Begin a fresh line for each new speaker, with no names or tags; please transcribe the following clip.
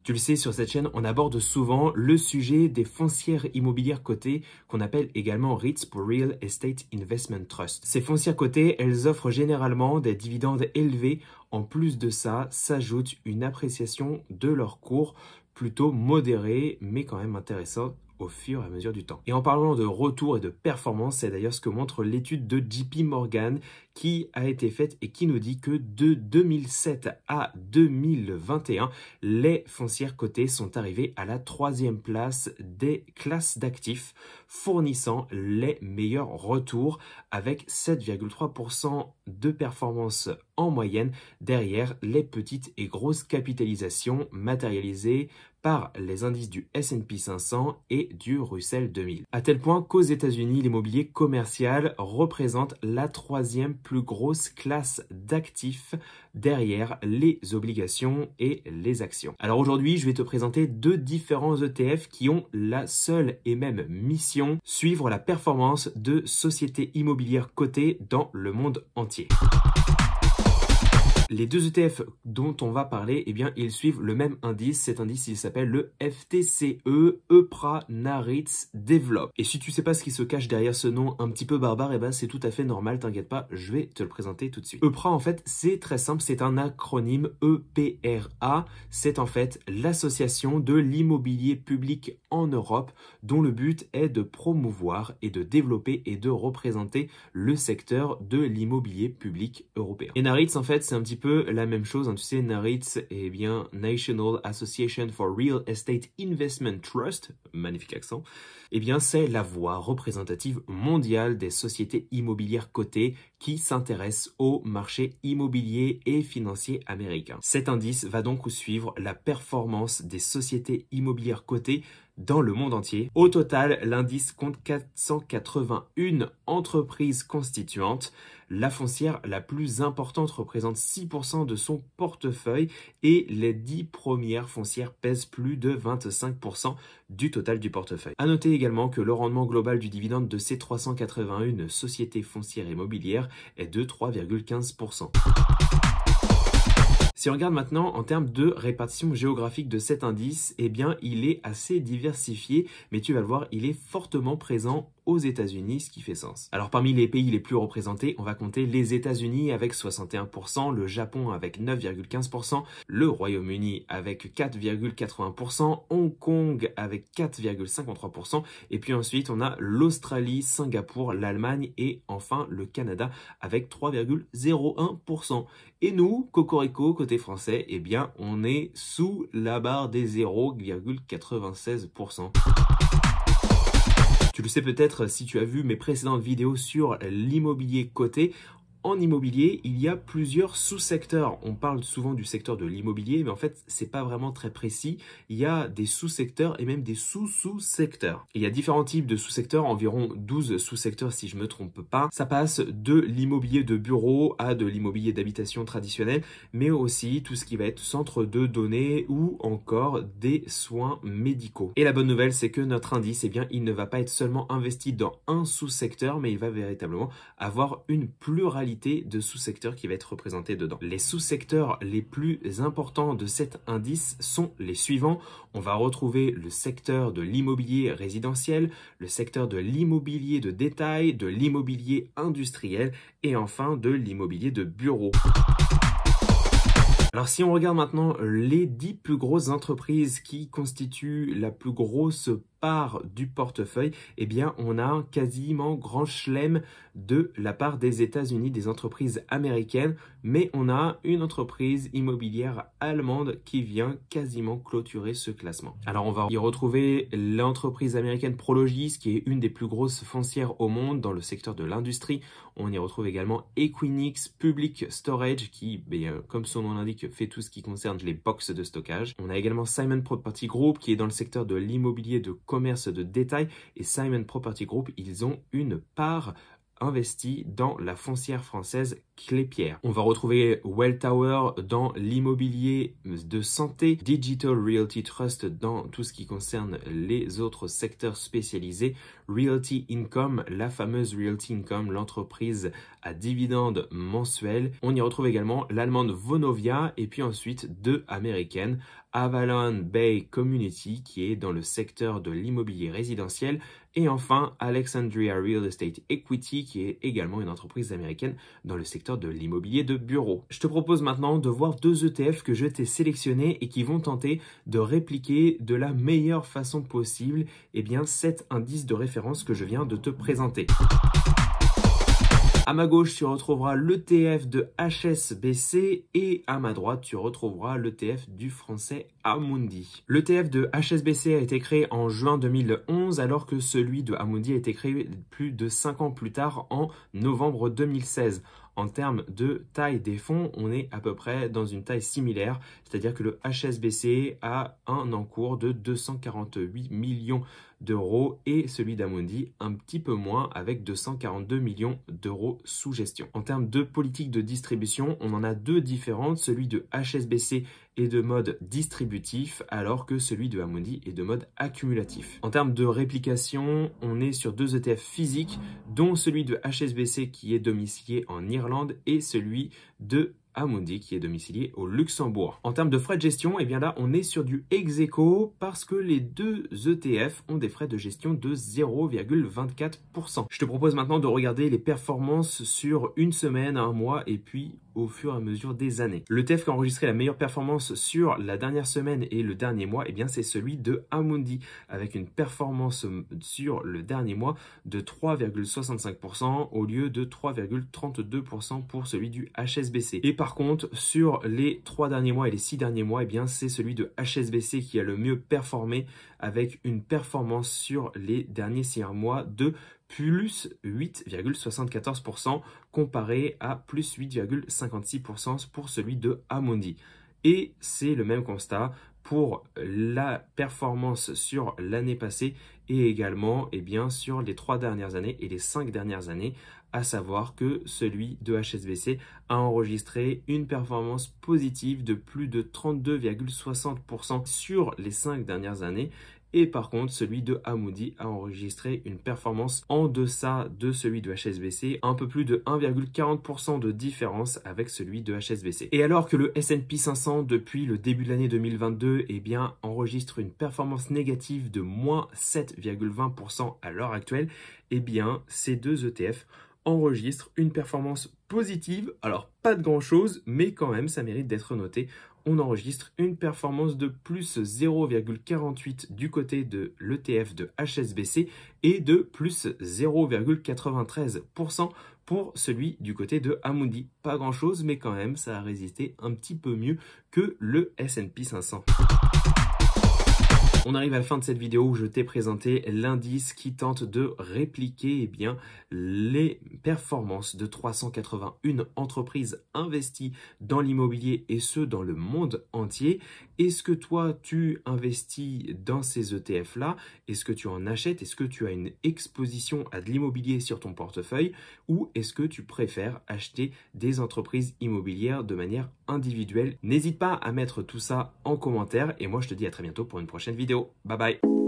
Tu le sais, sur cette chaîne, on aborde souvent le sujet des foncières immobilières cotées qu'on appelle également REITs pour Real Estate Investment Trust. Ces foncières cotées, elles offrent généralement des dividendes élevés. En plus de ça, s'ajoute une appréciation de leur cours plutôt modérée, mais quand même intéressante au fur et à mesure du temps. Et en parlant de retour et de performance, c'est d'ailleurs ce que montre l'étude de JP Morgan qui a été faite et qui nous dit que de 2007 à 2021, les foncières cotées sont arrivées à la 3e place des classes d'actifs fournissant les meilleurs retours avec 7,3% de performance en moyenne derrière les petites et grosses capitalisations matérialisées par les indices du S&P 500 et du Russell 2000. À tel point qu'aux États-Unis, l'immobilier commercial représente la 3e plus grosse classe d'actifs derrière les obligations et les actions. Alors aujourd'hui, je vais te présenter 2 différents ETF qui ont la seule et même mission, suivre la performance de sociétés immobilières cotées dans le monde entier. Les 2 ETF dont on va parler, eh bien, ils suivent le même indice. Cet indice, il s'appelle le FTSE EPRA Nareit Develop. Et si tu sais pas ce qui se cache derrière ce nom un petit peu barbare, eh ben, c'est tout à fait normal, t'inquiète pas, je vais te le présenter tout de suite. EPRA, en fait, c'est très simple, c'est un acronyme EPRA. C'est en fait l'association de l'immobilier public en Europe, dont le but est de promouvoir et de développer et de représenter le secteur de l'immobilier public européen. Et Nareit, en fait, c'est un petit peu la même chose, hein. Tu sais, Nareit, eh bien, National Association for Real Estate Investment Trust, magnifique accent, eh bien, c'est la voix représentative mondiale des sociétés immobilières cotées qui s'intéressent au marché immobilier et financier américain. Cet indice va donc suivre la performance des sociétés immobilières cotées dans le monde entier. Au total, l'indice compte 481 entreprises constituantes. La foncière la plus importante représente 6% de son portefeuille et les 10 premières foncières pèsent plus de 25% du total du portefeuille. À noter également que le rendement global du dividende de ces 381 sociétés foncières immobilières est de 3,15%. Si on regarde maintenant en termes de répartition géographique de cet indice, eh bien, il est assez diversifié, mais tu vas le voir, il est fortement présent aux États-Unis, ce qui fait sens. Alors parmi les pays les plus représentés, on va compter les États-Unis avec 61%, le Japon avec 9,15%, le Royaume-Uni avec 4,80%, Hong Kong avec 4,53%, et puis ensuite on a l'Australie, Singapour, l'Allemagne et enfin le Canada avec 3,01%. Et nous, Cocorico, côté français, eh bien on est sous la barre des 0,96%. Tu le sais peut-être si tu as vu mes précédentes vidéos sur l'immobilier coté. En immobilier, il y a plusieurs sous-secteurs. On parle souvent du secteur de l'immobilier, mais en fait, c'est pas vraiment très précis. Il y a des sous-secteurs et même des sous-sous-secteurs. Il y a différents types de sous-secteurs, environ 12 sous-secteurs si je me trompe pas. Ça passe de l'immobilier de bureau à de l'immobilier d'habitation traditionnel, mais aussi tout ce qui va être centre de données ou encore des soins médicaux. Et la bonne nouvelle, c'est que notre indice, eh bien, il ne va pas être seulement investi dans un sous-secteur, mais il va véritablement avoir une pluralité de sous-secteurs qui va être représenté dedans. Les sous-secteurs les plus importants de cet indice sont les suivants. On va retrouver le secteur de l'immobilier résidentiel, le secteur de l'immobilier de détail, de l'immobilier industriel et enfin de l'immobilier de bureau. Alors si on regarde maintenant les 10 plus grosses entreprises qui constituent la plus grosse part du portefeuille, eh bien on a un quasiment grand chelem de la part des États-Unis, des entreprises américaines, mais on a une entreprise immobilière allemande qui vient quasiment clôturer ce classement. Alors on va y retrouver l'entreprise américaine Prologis qui est une des plus grosses foncières au monde dans le secteur de l'industrie. On y retrouve également Equinix Public Storage qui, comme son nom l'indique, fait tout ce qui concerne les boxes de stockage. On a également Simon Property Group qui est dans le secteur de l'immobilier de commerce de détail et Simon Property Group, ils ont une part investie dans la foncière française Clépierre. On va retrouver Welltower dans l'immobilier de santé, Digital Realty Trust dans tout ce qui concerne les autres secteurs spécialisés, Realty Income, la fameuse Realty Income, l'entreprise à dividendes mensuels. On y retrouve également l'allemande Vonovia et puis ensuite deux américaines, Avalon Bay Community qui est dans le secteur de l'immobilier résidentiel et enfin Alexandria Real Estate Equity qui est également une entreprise américaine dans le secteur de l'immobilier de bureau. Je te propose maintenant de voir deux ETF que je t'ai sélectionnés et qui vont tenter de répliquer de la meilleure façon possible cet indice de référence que je viens de te présenter. À ma gauche, tu retrouveras l'ETF de HSBC et à ma droite, tu retrouveras l'ETF du français Amundi. L'ETF de HSBC a été créé en juin 2011 alors que celui de Amundi a été créé plus de 5 ans plus tard en novembre 2016. En termes de taille des fonds, on est à peu près dans une taille similaire, c'est-à-dire que le HSBC a un encours de 248 millions d'euros et celui d'Amundi un petit peu moins avec 242 millions d'euros sous gestion. En termes de politique de distribution, on en a deux différentes. Celui de HSBC est de mode distributif alors que celui de Amundi est de mode accumulatif. En termes de réplication, on est sur deux ETF physiques dont celui de HSBC qui est domicilié en Irlande et celui de Amundi qui est domicilié au Luxembourg. En termes de frais de gestion, là on est sur du ex-aequo parce que les deux ETF ont des frais de gestion de 0,24%. Je te propose maintenant de regarder les performances sur une semaine, un mois et puis au fur et à mesure des années. L'ETF qui a enregistré la meilleure performance sur la dernière semaine et le dernier mois, c'est celui de Amundi avec une performance sur le dernier mois de 3,65% au lieu de 3,32% pour celui du HSBC. Et par contre, sur les 3 derniers mois et les 6 derniers mois, c'est celui de HSBC qui a le mieux performé avec une performance sur les derniers 6 mois de plus 8,74% comparé à plus 8,56% pour celui de Amundi. Et c'est le même constat pour la performance sur l'année passée et également sur les 3 dernières années et les 5 dernières années, à savoir que celui de HSBC a enregistré une performance positive de plus de 32,60% sur les 5 dernières années. Et par contre, celui de Amundi a enregistré une performance en deçà de celui de HSBC, un peu plus de 1,40% de différence avec celui de HSBC. Et alors que le S&P 500 depuis le début de l'année 2022 enregistre une performance négative de moins 7,20% à l'heure actuelle, ces deux ETF enregistrent une performance positive. Alors pas de grand chose, mais quand même ça mérite d'être noté. On enregistre une performance de plus 0,48 du côté de l'ETF de HSBC et de plus 0,93% pour celui du côté de Amundi. Pas grand chose, mais quand même ça a résisté un petit peu mieux que le S&P 500. On arrive à la fin de cette vidéo où je t'ai présenté l'indice qui tente de répliquer les performances de 381 entreprises investies dans l'immobilier et ce dans le monde entier. Est-ce que toi tu investis dans ces ETF-là? Est-ce que tu en achètes? Est-ce que tu as une exposition à de l'immobilier sur ton portefeuille? Ou est-ce que tu préfères acheter des entreprises immobilières de manière individuelle? N'hésite pas à mettre tout ça en commentaire et moi je te dis à très bientôt pour une prochaine vidéo. Bye bye!